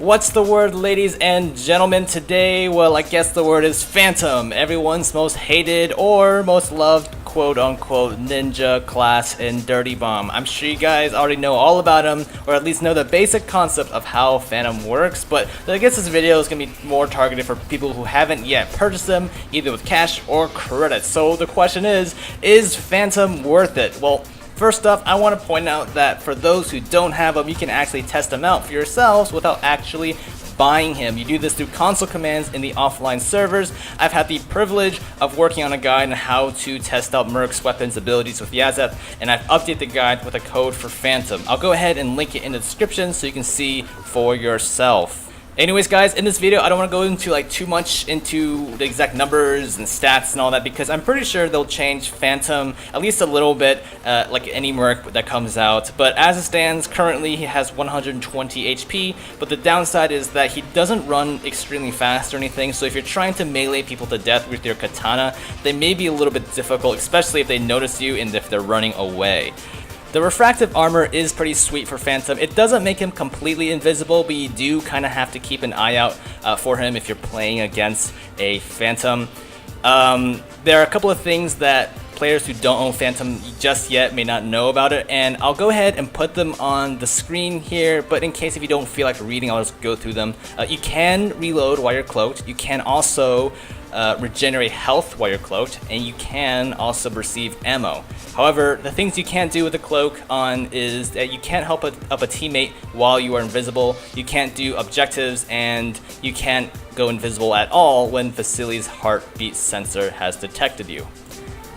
What's the word, ladies and gentlemen? Today, well, I guess the word is Phantom, everyone's most hated or most loved quote-unquote ninja class in Dirty Bomb. I'm sure you guys already know all about him, or at least know the basic concept of how Phantom works, but I guess this video is going to be more targeted for people who haven't yet purchased him, either with cash or credits. So the question is Phantom worth it? Well, first up, I want to point out that for those who don't have him, you can actually test him out for yourselves without actually buying him. You do this through console commands in the offline servers. I've had the privilege of working on a guide on how to test out Merc's weapons abilities with Yazeth, and I've updated the guide with a code for Phantom. I'll go ahead and link it in the description so you can see for yourself. Anyways guys, in this video I don't want to go into too much into the exact numbers and stats and all that, because I'm pretty sure they'll change Phantom at least a little bit, like any Merc that comes out. But as it stands currently, he has 120 HP, but the downside is that he doesn't run extremely fast or anything, so if you're trying to melee people to death with your Katana, they may be a little bit difficult, especially if they notice you and if they're running away. The refractive armor is pretty sweet for Phantom. It doesn't make him completely invisible, but you do kind of have to keep an eye out for him if you're playing against a Phantom. There are a couple of things that players who don't own Phantom just yet may not know about it, and I'll go ahead and put them on the screen here, but in case if you don't feel like reading, I'll just go through them. You can reload while you're cloaked. You can also regenerate health while you're cloaked, and you can also receive ammo. However, the things you can't do with the cloak on is that you can't help up a teammate while you are invisible, you can't do objectives, and you can't go invisible at all when Vassili's heartbeat sensor has detected you.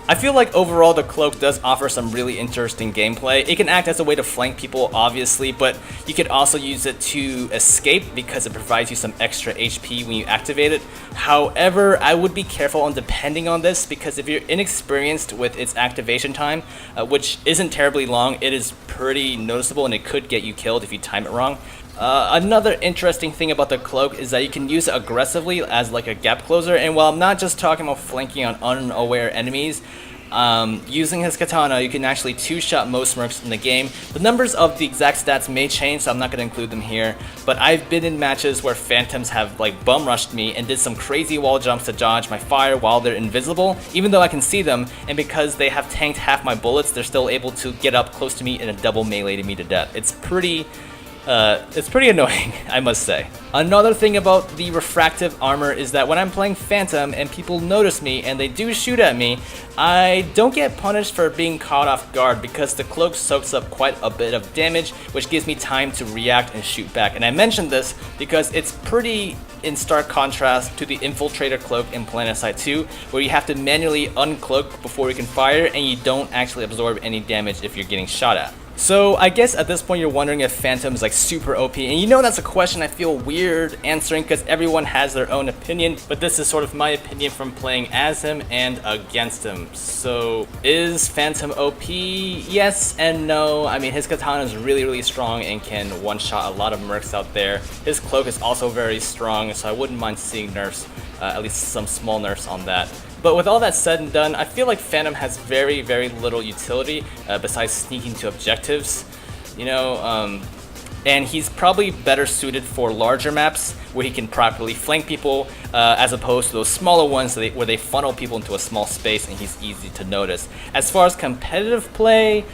I feel like overall the cloak does offer some really interesting gameplay. It can act as a way to flank people, obviously, but you could also use it to escape because it provides you some extra HP when you activate it. However, I would be careful on depending on this, because if you're inexperienced with its activation time, which isn't terribly long, it is pretty noticeable and it could get you killed if you time it wrong. Another interesting thing about the cloak is that you can use it aggressively as like a gap closer, and while I'm not just talking about flanking on unaware enemies, using his Katana you can actually two-shot most Mercs in the game. The numbers of the exact stats may change, so I'm not going to include them here, but I've been in matches where Phantoms have bum rushed me and did some crazy wall jumps to dodge my fire while they're invisible, even though I can see them, and because they have tanked half my bullets, they're still able to get up close to me and double melee to me to death. It's pretty annoying, I must say. Another thing about the refractive armor is that when I'm playing Phantom and people notice me and they do shoot at me, I don't get punished for being caught off guard because the cloak soaks up quite a bit of damage, which gives me time to react and shoot back. And I mentioned this because it's pretty in stark contrast to the Infiltrator cloak in PlanetSide 2, where you have to manually uncloak before you can fire and you don't actually absorb any damage if you're getting shot at. So I guess at this point you're wondering if Phantom is super OP, and you know that's a question I feel weird answering because everyone has their own opinion, but this is sort of my opinion from playing as him and against him. So is Phantom OP? Yes and no. I mean, his Katana is really strong and can one-shot a lot of Mercs out there. His cloak is also very strong, so I wouldn't mind seeing nerfs, at least some small nerfs on that. But with all that said and done, I feel like Phantom has very little utility besides sneaking to objectives, you know, and he's probably better suited for larger maps where he can properly flank people as opposed to those smaller ones where they funnel people into a small space and he's easy to notice. As far as competitive play,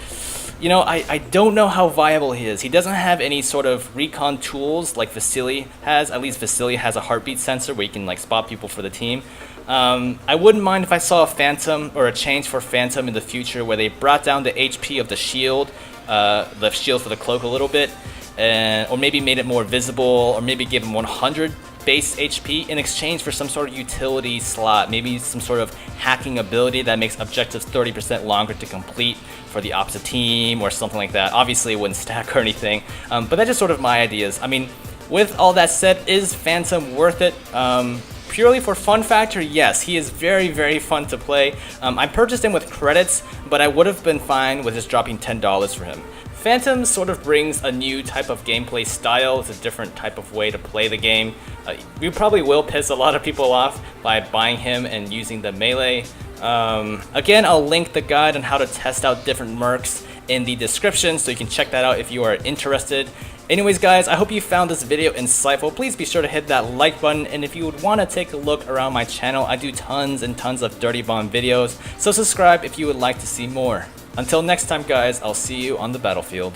you know, I don't know how viable he is. He doesn't have any sort of recon tools like Vassili has. At least Vassili has a heartbeat sensor where you can spot people for the team. I wouldn't mind if I saw a Phantom or a change for Phantom in the future where they brought down the HP of the shield for the cloak a little bit, or maybe made it more visible, or maybe give him 100 base HP in exchange for some sort of utility slot, maybe some sort of hacking ability that makes objectives 30% longer to complete for the opposite team or something like that. Obviously it wouldn't stack or anything, but that's just sort of my ideas. I mean, with all that said, is Phantom worth it? Purely for fun factor, yes, he is very fun to play. I purchased him with credits, but I would have been fine with just dropping $10 for him. Phantom sort of brings a new type of gameplay style. It's a different type of way to play the game. You probably will piss a lot of people off by buying him and using the melee. Again, I'll link the guide on how to test out different Mercs in the description, so you can check that out if you are interested. Anyways guys, I hope you found this video insightful. Please be sure to hit that like button, and if you would want to take a look around my channel, I do tons and tons of Dirty Bomb videos, so subscribe if you would like to see more. Until next time guys, I'll see you on the battlefield.